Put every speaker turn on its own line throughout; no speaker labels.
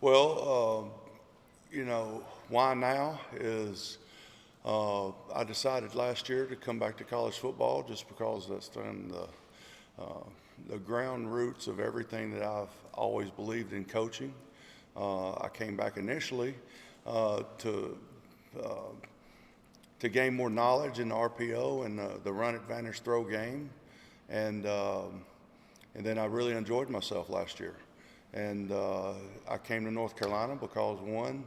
Well, why now is I decided last year to come back to college football just because that's been the ground roots of everything that I've always believed in coaching. I came back initially to gain more knowledge in the RPO and the run advantage throw game, and then I really enjoyed myself last year. And I came to North Carolina because, one,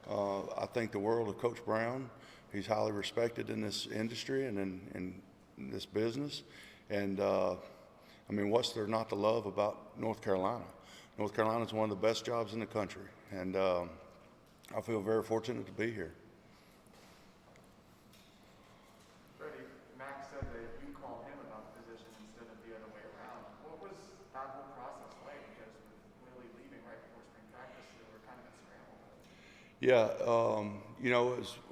I think the world of Coach Brown. He's highly respected in this industry and in this business. And, what's there not to love about North Carolina? North Carolina is one of the best jobs in the country. And I feel very fortunate to be here.
Freddie, Max said that you called him about the position instead of the other way around. What was that whole process like? Because with Willie leaving right before spring practice, they were kind of at scramble.
Yeah,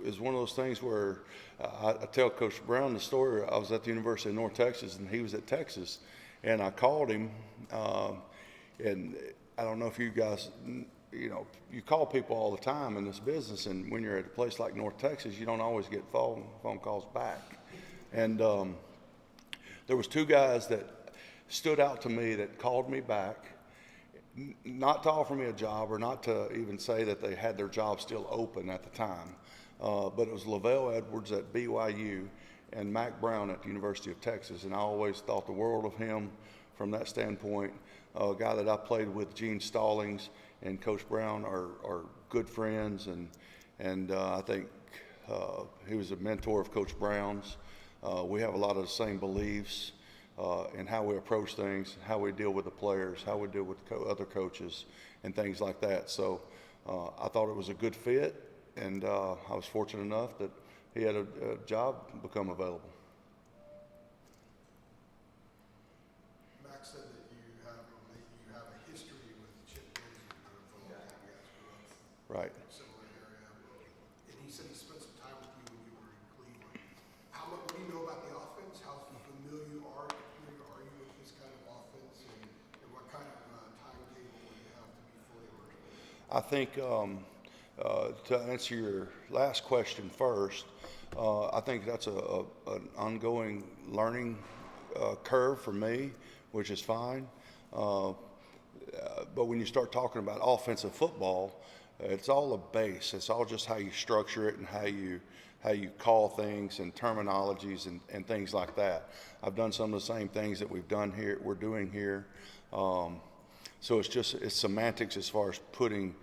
it's one of those things where I tell Coach Brown the story. I was at the University of North Texas, and he was at Texas, and I called him, and I don't know if you guys, you call people all the time in this business, and when you're at a place like North Texas, you don't always get phone calls back. And there was two guys that stood out to me that called me back, not to offer me a job or not to even say that they had their job still open at the time, but it was Lavelle Edwards at BYU and Mac Brown at the University of Texas, and I always thought the world of him from that standpoint. A guy that I played with, Gene Stallings, and Coach Brown are good friends, and I think he was a mentor of Coach Brown's. We have a lot of the same beliefs in how we approach things, how we deal with the players, how we deal with other coaches, and things like that. So I thought it was a good fit, and I was fortunate enough that he had a job become available.
Max said that you have a history with Chip Lindsey from the time you guys grew up.
Right.
Similar area, and he said he spent some time with you when you were in Cleveland. What do you know about the offense? How familiar are you with this kind of offense, and what kind of timetable would you have to be fully immersed?
I think to answer your last question first, I think that's an ongoing learning curve for me, which is fine. But when you start talking about offensive football, it's all a base. It's all just how you structure it and how you call things and terminologies and things like that. I've done some of the same things that we're doing here. So it's semantics as far as putting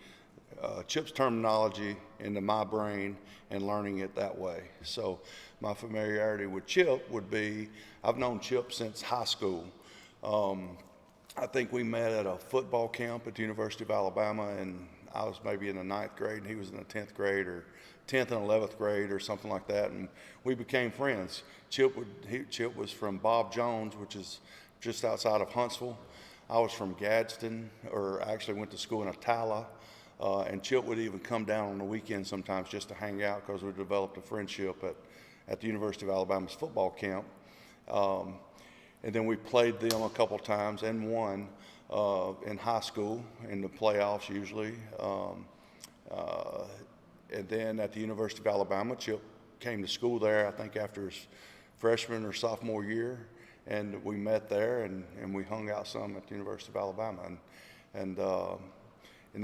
Chip's terminology into my brain and learning it that way. So my familiarity with Chip would be, I've known Chip since high school. I think we met at a football camp at the University of Alabama, and I was maybe in the 9th grade, and he was in the 10th grade, or 10th and 11th grade, or something like that, and we became friends. Chip was from Bob Jones, which is just outside of Huntsville. I was from Gadsden, or actually went to school in Atala, and Chip would even come down on the weekend sometimes just to hang out because we developed a friendship at the University of Alabama's football camp. And then we played them a couple times and won in high school, in the playoffs usually. And then at the University of Alabama, Chip came to school there, I think after his freshman or sophomore year, and we met there and we hung out some at the University of Alabama. And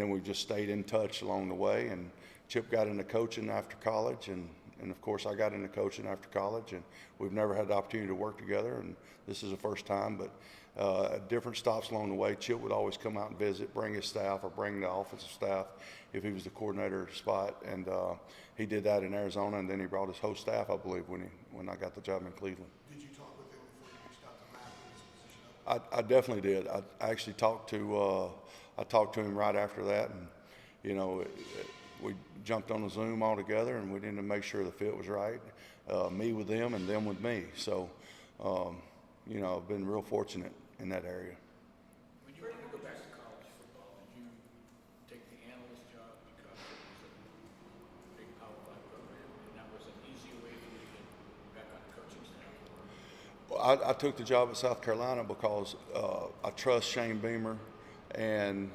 then we just stayed in touch along the way, and Chip got into coaching after college, and of course I got into coaching after college, and we've never had the opportunity to work together, and this is the first time, but at different stops along the way, Chip would always come out and visit, bring his staff or bring the offensive staff if he was the coordinator spot, and he did that in Arizona, and then he brought his whole staff, I believe, when I got the job in Cleveland.
Did you talk with him before you reached out to Mac in this position?
I definitely did. I actually talked to him right after that, and we jumped on a Zoom all together, and we needed to make sure the fit was right, me with them and them with me. So, I've been real fortunate in that area.
When you wanted to go back to college football, did you take the analyst job because it was a big Power 5 program, and that was an easy way for you to get back on the coaching staff?
Well, I took the job at South Carolina because I trust Shane Beamer, and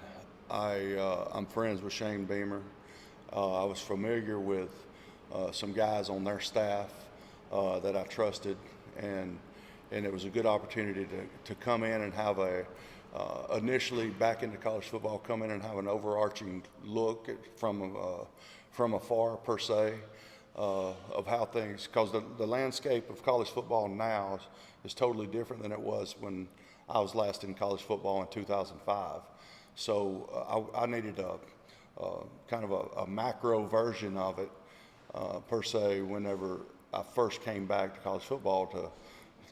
I'm friends with Shane Beamer. I was familiar with some guys on their staff that I trusted, and it was a good opportunity to come in and have initially back into college football, come in and have an overarching look from afar per se of how things, because the landscape of college football now is totally different than it was when I was last in college football in 2005. So I needed kind of a macro version of it per se whenever I first came back to college football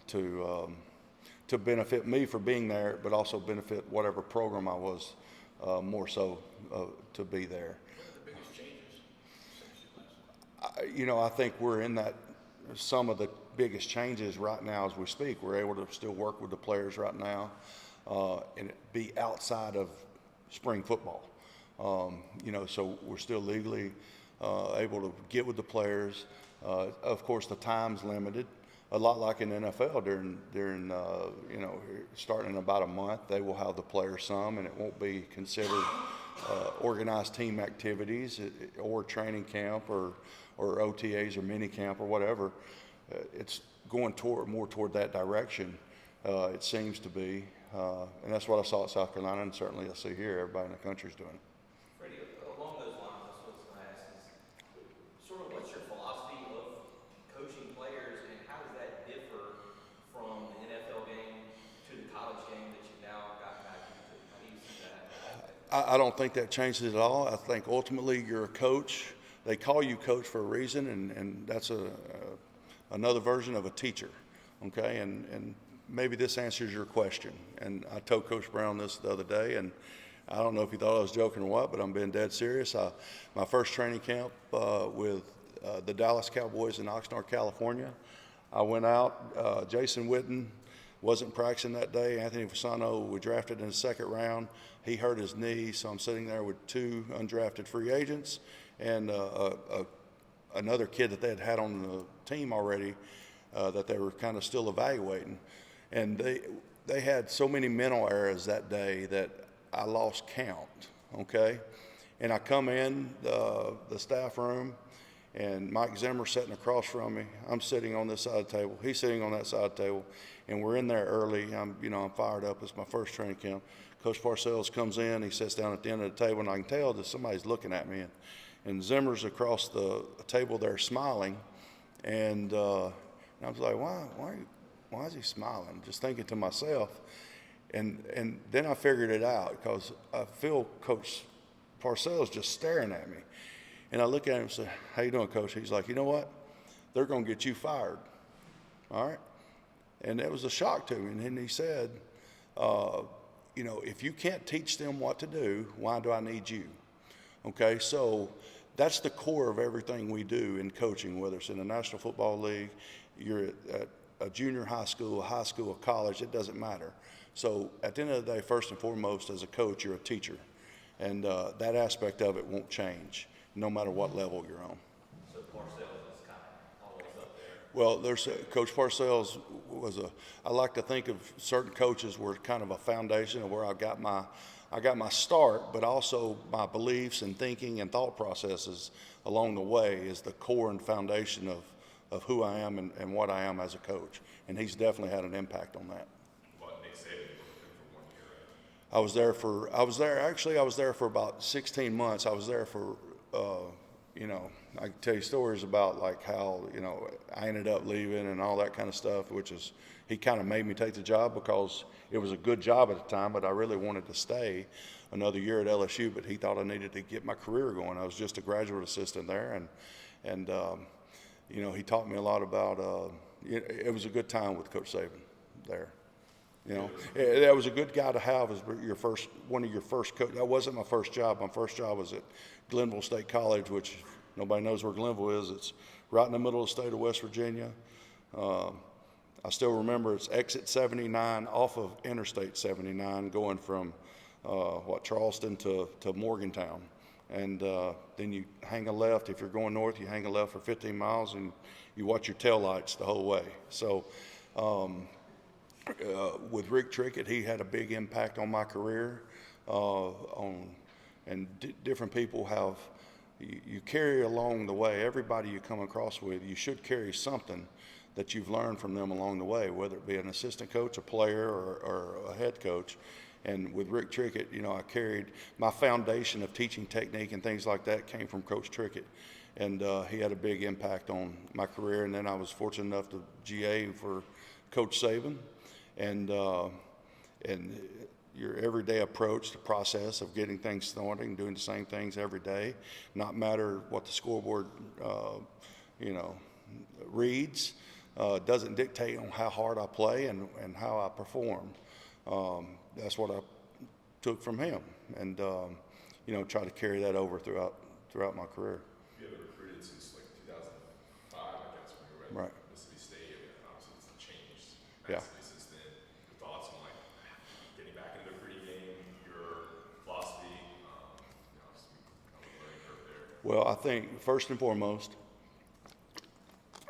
to benefit me for being there, but also benefit whatever program I was more so to be there.
What are the biggest changes since you last?
I think we're in that some of the biggest changes right now as we speak. We're able to still work with the players right now and be outside of spring football. So we're still legally able to get with the players. Of course, the time's limited, a lot like in NFL during starting in about a month, they will have the players some, and it won't be considered organized team activities or training camp or OTAs or mini camp or whatever. It's going more toward that direction, it seems to be. And that's what I saw at South Carolina, and certainly I see here. Everybody in the country's doing it.
Freddie, along those lines, that's what I was going to ask is sort of what's your philosophy of coaching players, and how does that differ from the NFL game to the college game that you've now gotten back into? How do you see that?
I don't think that changes at all. I think ultimately you're a coach. They call you coach for a reason, and that's another version of a teacher, okay? And maybe this answers your question. And I told Coach Brown this the other day, and I don't know if he thought I was joking or what, but I'm being dead serious. My first training camp with the Dallas Cowboys in Oxnard, California, I went out. Jason Witten wasn't practicing that day. Anthony Fasano, we drafted in the second round. He hurt his knee, so I'm sitting there with two undrafted free agents and another kid that they had on the team already that they were kind of still evaluating. And they had so many mental errors that day that I lost count, okay? And I come in the staff room, and Mike Zimmer sitting across from me. I'm sitting on this side of the table. He's sitting on that side of the table, and we're in there early. I'm fired up. It's my first training camp. Coach Parcells comes in. He sits down at the end of the table, and I can tell that somebody's looking at me. And Zimmer's across the table there smiling, and I was like, why is he smiling? Just thinking to myself. And then I figured it out because I feel Coach Parcells just staring at me. And I look at him and say, how you doing, Coach? He's like, you know what? They're going to get you fired. All right? And it was a shock to me. And then he said, if you can't teach them what to do, why do I need you? Okay, so that's the core of everything we do in coaching, whether it's in the National Football League, you're at a junior high school, a college, it doesn't matter. So at the end of the day, first and foremost, as a coach, you're a teacher. And that aspect of it won't change, no matter what level you're on.
So Parcells is kind of always up there.
Well, Coach Parcells I like to think of certain coaches were kind of a foundation of where I got my start, but also my beliefs and thinking and thought processes along the way is the core and foundation of who I am and what I am as a coach. And he's definitely had an impact on that.
What Nick Saban for 1 year, right?
I was there for about 16 months. I was there for, I can tell you stories about like how, I ended up leaving and all that kind of stuff, which is, he kind of made me take the job because it was a good job at the time, but I really wanted to stay another year at LSU, but he thought I needed to get my career going. I was just a graduate assistant there, and he taught me a lot about, it was a good time with Coach Saban there. That was a good guy to have as one of your first coach. That wasn't my first job. My first job was at Glenville State College, which nobody knows where Glenville is. It's right in the middle of the state of West Virginia. I still remember it's exit 79 off of Interstate 79 going from Charleston to Morgantown. And then you hang a left. If you're going north, you hang a left for 15 miles and you watch your taillights the whole way. So with Rick Trickett, he had a big impact on my career, on and different people have, you carry along the way, everybody you come across with, you should carry something that you've learned from them along the way, whether it be an assistant coach, a player, or a head coach. And with Rick Trickett, you know, I carried my foundation of teaching technique and things like that came from Coach Trickett. And he had a big impact on my career. And then I was fortunate enough to GA for Coach Saban. And your everyday approach, the process of getting things started and doing the same things every day, not matter what the scoreboard, you know, reads, doesn't dictate on how hard I play and how I perform. That's what I took from him, and you know, try to carry that over throughout my career.
You haven't recruited since like 2005, I guess, when you were at Mississippi State, and obviously it's changed massively since then. Your thoughts on like getting back into the recruiting game, your philosophy, you know, obviously on the learning curve there.
Well, I think first and foremost,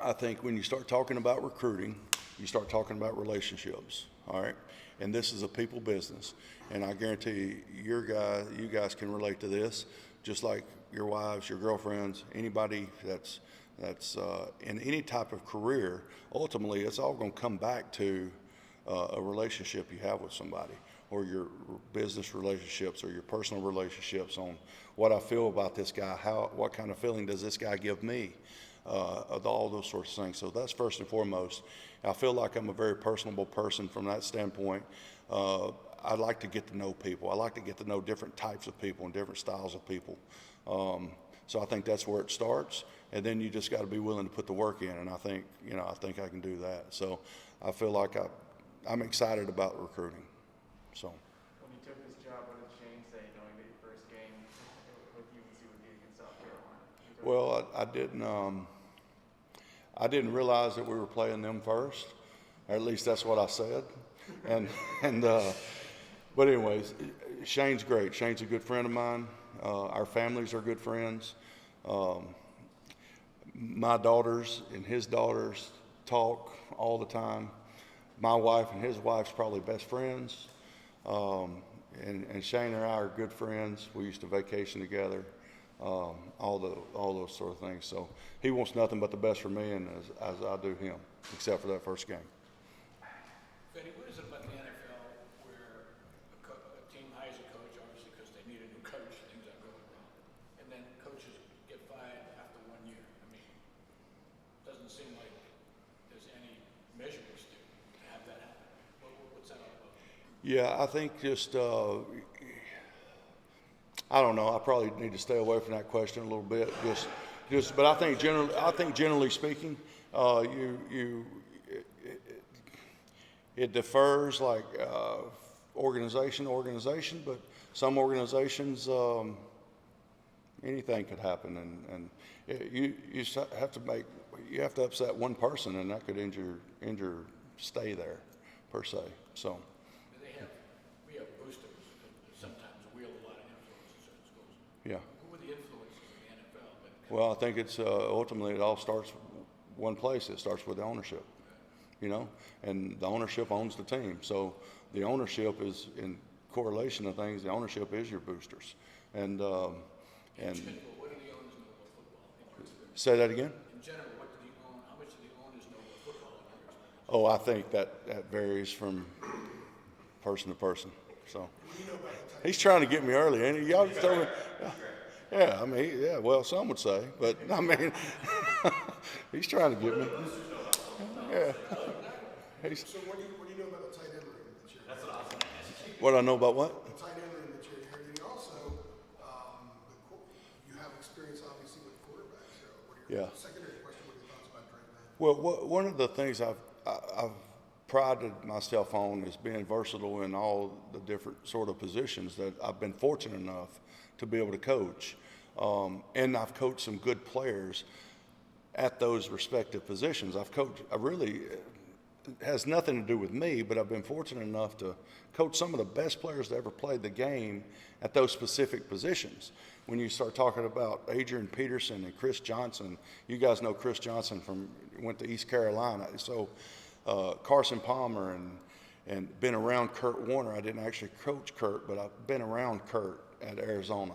I think when you start talking about recruiting, you start talking about relationships, all right? And this is a people business. And I guarantee you guys can relate to this, just like your wives, your girlfriends, anybody that's in any type of career. Ultimately, it's all going to come back to a relationship you have with somebody, or your business relationships, or your personal relationships, on what I feel about this guy, what kind of feeling does this guy give me, all those sorts of things. So that's first and foremost. I feel like I'm a very personable person from that standpoint. I like to get to know people. I like to get to know different types of people and different styles of people. So I think that's where it starts, and then you just got to be willing to put the work in. And I think I can do that. So I feel like I'm excited about recruiting. So.
When you took this job, what did Shane say, knowing that your first game with UNC would be against South Carolina?
Well, I didn't realize that we were playing them first. Or at least that's what I said. But anyways, Shane's great. Shane's a good friend of mine. Our families are good friends. My daughters and his daughters talk all the time. My wife and his wife's probably best friends. And Shane and I are good friends. We used to vacation together. All those sort of things. So he wants nothing but the best for me, and as I do him, except for that first game.
Freddie, what is it about the NFL where a team hires a coach, obviously because they need a new coach, things are going wrong, and then coaches get fired after 1 year? I mean, it doesn't seem like there's any measurable stick to have that happen. What's that all about?
Yeah, I think just I don't know. I probably need to stay away from that question a little bit. But I think generally speaking, it differs, like organization to organization. But some organizations, anything could happen, and you have to upset one person, and that could injure stay there per se. So.
We have boosters that sometimes wield a lot of influence in certain schools.
Yeah.
Who are the influences in the NFL?
Well, I think it's ultimately it all starts one place. It starts with the ownership, you know, and the ownership owns the team. So the ownership is in correlation to things. The ownership is your boosters, and
In general, what do the owners know about football in your experience?
say that again.
In general, how much do the owners know about football in your experience?
Oh, I think that varies from person to person. So he's trying to get me early, ain't he? Y'all just told me. Yeah, I mean, yeah. Well, some would say, but I mean, he's trying to get me. Yeah.
So what do you know about the tight end room that you're inheriting?
What I know about what?
The tight end room that you're inheriting. Also, you have experience obviously with quarterbacks. So what are your secondary question? What are your thoughts about Drake May?
Well, one of the things I've prided myself on is being versatile in all the different sort of positions that I've been fortunate enough to be able to coach. And I've coached some good players at those respective positions. It has nothing to do with me, but I've been fortunate enough to coach some of the best players that ever played the game at those specific positions. When you start talking about Adrian Peterson and Chris Johnson, you guys know Chris Johnson went to East Carolina. So Carson Palmer and been around Kurt Warner. I didn't actually coach Kurt, but I've been around Kurt at Arizona.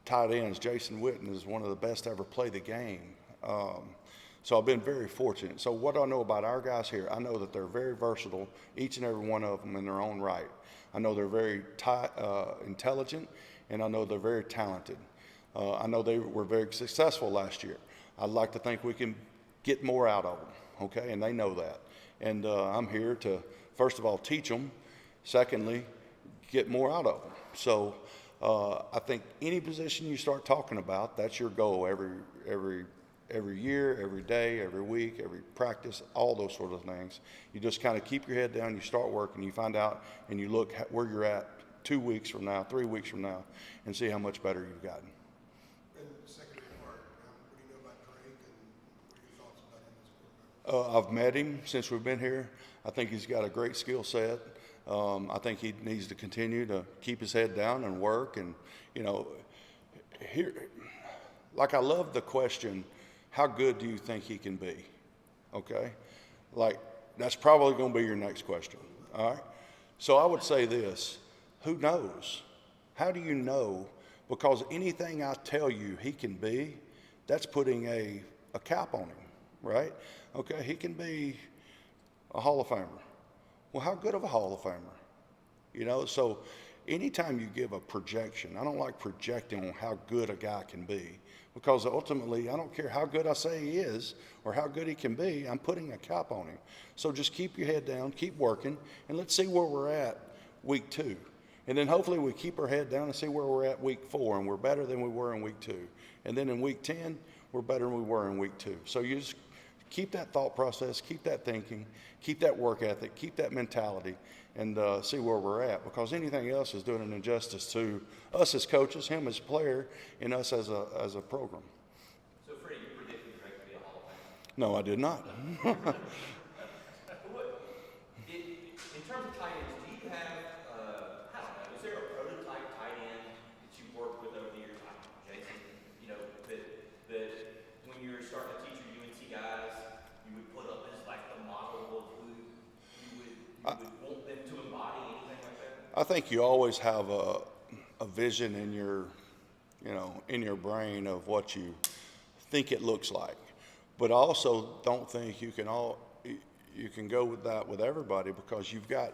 Tight ends, Jason Witten is one of the best to ever play the game. So I've been very fortunate. So what I know about our guys here, I know that they're very versatile, each and every one of them in their own right. I know they're very intelligent, and I know they're very talented. I know they were very successful last year. I'd like to think we can get more out of them, okay? And they know that. And I'm here to, first of all, teach them. Secondly, get more out of them. So I think any position you start talking about, that's your goal every year, every day, every week, every practice, all those sort of things. You just kind of keep your head down, you start working, you find out, and you look where you're at 2 weeks from now, 3 weeks from now, and see how much better you've gotten.
And the secondary part, what do you know about Drake, and what are your thoughts about him as a quarterback?
I've met him since we've been here. I think he's got a great skill set. I think he needs to continue to keep his head down and work. And, here, like I love the question, how good do you think he can be? Okay? Like, that's probably going to be your next question. All right? So I would say this, who knows? How do you know? Because anything I tell you he can be, that's putting a cap on him, right? Okay, he can be a Hall of Famer. Well, how good of a Hall of Famer? So anytime you give a projection, I don't like projecting on how good a guy can be, because ultimately, I don't care how good I say he is or how good he can be, I'm putting a cap on him. So just keep your head down, keep working, and let's see where we're at week 2. And then hopefully we keep our head down and see where we're at week 4, and we're better than we were in week 2. And then in week 10, we're better than we were in week 2. So you just keep that thought process, keep that thinking, keep that work ethic, keep that mentality, and see where we're at. Because anything else is doing an injustice to us as coaches, him as a player, and us as a program.
So, Freddie, you predicted Drake to be a Hall of Famer?
No, I did not.
In terms of tight ends, do you have, I don't know, is there a prototype tight end that you've worked with over the years, like Jason, that when you're starting to teach your UNC guys, you would put up as like the model of who you would want them to embody, anything like that?
I think you always have a vision in your brain of what you think it looks like, but I also don't think you can go with that with everybody, because you've got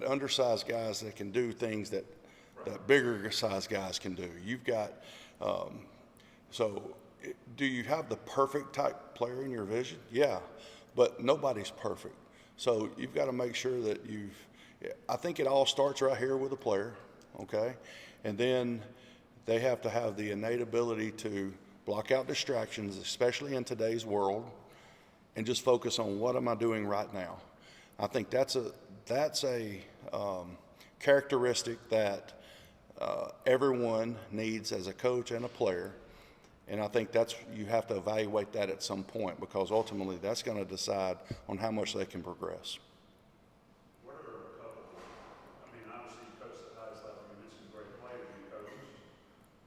undersized guys that can do things that bigger sized guys can do. You've got do you have the perfect type player in your vision? Yeah, but nobody's perfect. So you've got to make sure that I think it all starts right here with the player, okay? And then they have to have the innate ability to block out distractions, especially in today's world, and just focus on what am I doing right now. I think that's a characteristic that everyone needs as a coach and a player. And I think you have to evaluate that at some point, because ultimately that's going to decide on how much they can progress.
What are a couple, obviously you coach at the highest level, you mentioned great players and coaches.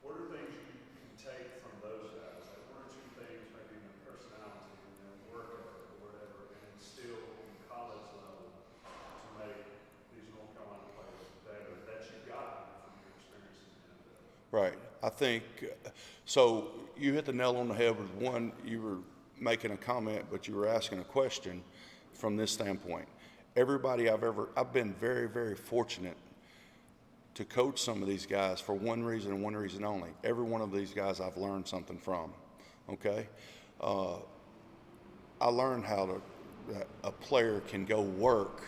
What are things you can take from those guys? Like 1 or 2 things, maybe in their personality and their work ethic or whatever, and instill in college level to make these North Carolina players better, that you've gotten from your experience in the NFL?
Right. I think so. You hit the nail on the head with one. You were making a comment, but you were asking a question from this standpoint. Everybody I've been very, very fortunate to coach some of these guys for one reason and one reason only. Every one of these guys I've learned something from. Okay. I learned that a player can go work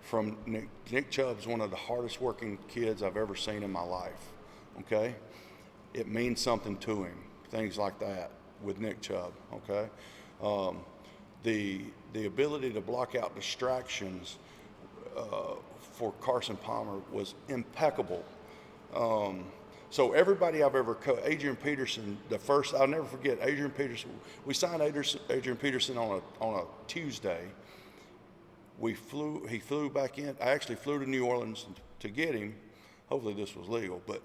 from Nick Chubb's one of the hardest working kids I've ever seen in my life. Okay. It means something to him, things like that with Nick Chubb, okay? The ability to block out distractions for Carson Palmer was impeccable. So everybody I've ever coached, Adrian Peterson, I'll never forget, Adrian Peterson, we signed Adrian Peterson on a Tuesday. He flew back in. I actually flew to New Orleans to get him. Hopefully this was legal, but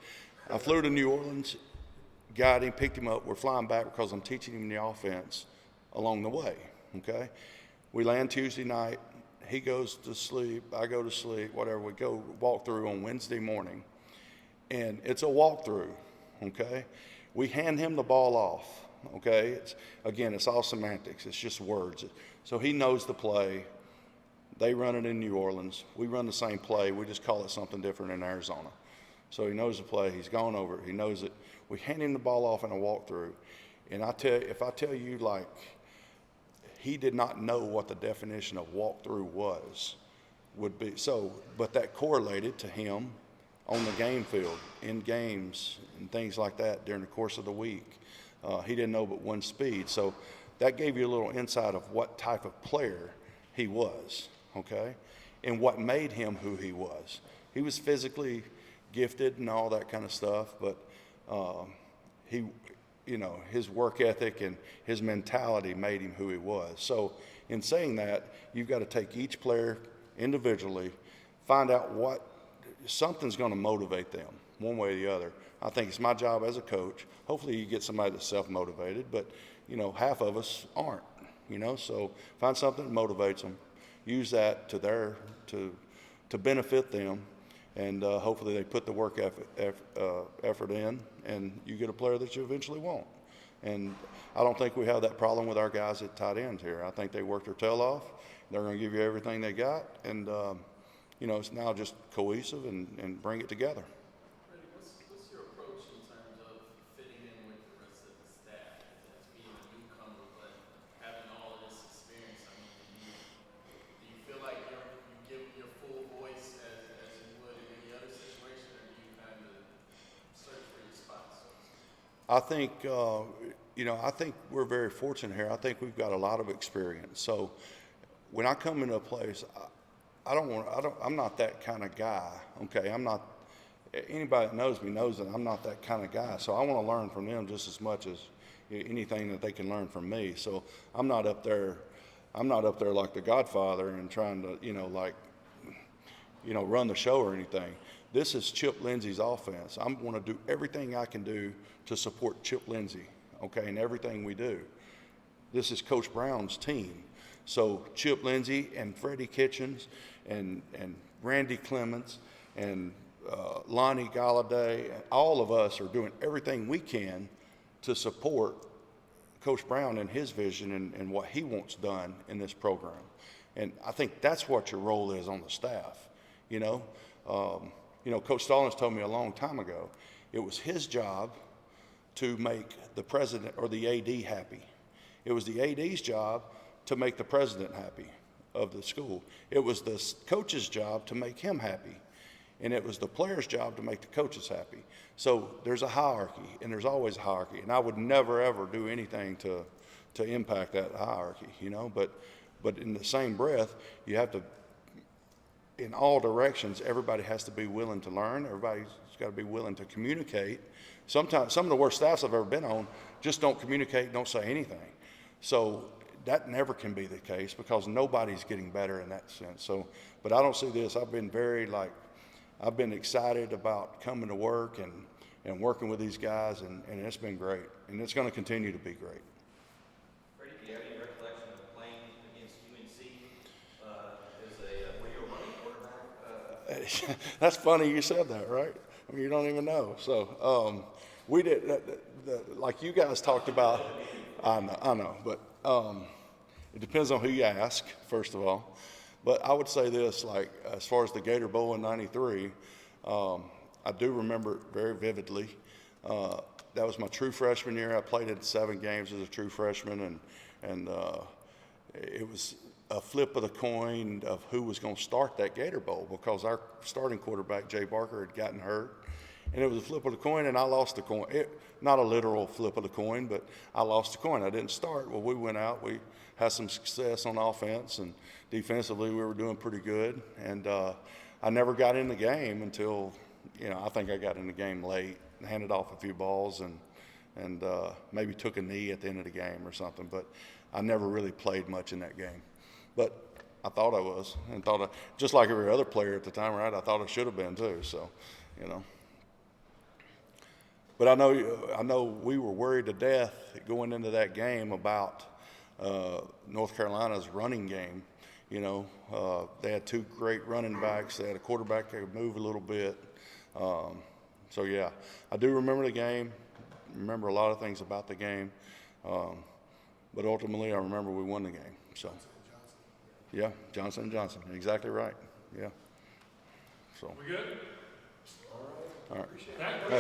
I flew to New Orleans, got him, picked him up. We're flying back because I'm teaching him the offense along the way, okay? We land Tuesday night. he goes to sleep, I go to sleep, whatever. We go walk through on Wednesday morning, and it's a walkthrough, okay? We hand him the ball off, okay? It's all semantics. It's just words. So he knows the play. They run it in New Orleans. We run the same play. We just call it something different in Arizona. So he knows the play. He's gone over it. He knows it. We hand him the ball off in a walkthrough. And if I tell you, like, he did not know what the definition of walkthrough would be. So, but that correlated to him on the game field, in games and things like that during the course of the week. He didn't know but one speed. So that gave you a little insight of what type of player he was, okay, and what made him who he was. He was physically gifted and all that kind of stuff, but his work ethic and his mentality made him who he was. So in saying that, you've got to take each player individually, find out what something's going to motivate them one way or the other. I think it's my job as a coach. Hopefully you get somebody that's self-motivated, but half of us aren't, so find something that motivates them, use that to benefit them, and hopefully they put the work effort in, and you get a player that you eventually want. And I don't think we have that problem with our guys at tight ends here. I think they work their tail off. They're going to give you everything they got, and it's now just cohesive and bring it together.
Freddie, what's your approach in terms of fitting in with the rest of the staff as being a newcomer, but having all of this experience? I mean, do you feel like you give your full voice as you would in any other situation, or do you kind of search for your spots?
I think, I think we're very fortunate here. I think we've got a lot of experience. So when I come into a place, I'm not that kind of guy, okay? Anybody that knows me knows that I'm not that kind of guy. So I want to learn from them just as much as anything that they can learn from me. So I'm not up there like the Godfather and trying to, run the show or anything. This is Chip Lindsey's offense. I'm going to do everything I can do to support Chip Lindsey, okay, in everything we do. This is Coach Brown's team. So Chip Lindsey and Freddie Kitchens and Randy Clements and Lonnie Galladay, all of us are doing everything we can to support Coach Brown and his vision and what he wants done in this program. And I think that's what your role is on the staff, Coach Stallings told me a long time ago, it was his job to make the president or the AD happy. It was the AD's job to make the president happy of the school. It was the coach's job to make him happy. And it was the player's job to make the coaches happy. So there's a hierarchy, and there's always a hierarchy. And I would never, ever do anything to impact that hierarchy, But in the same breath, you have to, in all directions, everybody has to be willing to learn. Everybody's got to be willing to communicate. Sometimes, some of the worst staffs I've ever been on just don't communicate, don't say anything. So that never can be the case because nobody's getting better in that sense. So, but I don't see this. I've been excited about coming to work and working with these guys, and it's been great. And it's going to continue to be great.
Freddie, do you have any recollection of playing against UNC were you a running quarterback?
That's funny you said that, right? I mean, you don't even know. So we did, like you guys talked about, I know, but it depends on who you ask, first of all. But I would say this, like as far as the Gator Bowl in '93, I do remember it very vividly. That was my true freshman year. I played in 7 games as a true freshman, and it was a flip of the coin of who was going to start that Gator Bowl because our starting quarterback, Jay Barker, had gotten hurt. And it was a flip of the coin, and I lost the coin. Not a literal flip of the coin, but I lost the coin. I didn't start. Well, we went out. We had some success on offense, and defensively we were doing pretty good. And I never got in the game until, I think I got in the game late, handed off a few balls, and maybe took a knee at the end of the game or something. But I never really played much in that game. But I thought I was, and just like every other player at the time, right? I thought I should have been too. So, But I know we were worried to death going into that game about North Carolina's running game. You know, they had two great running backs. They had a quarterback that could move a little bit. So yeah, I do remember the game. Remember a lot of things about the game. But ultimately, I remember we won the game. So, yeah, Johnson & Johnson. Exactly right. Yeah. So.
We good?
All right.
That-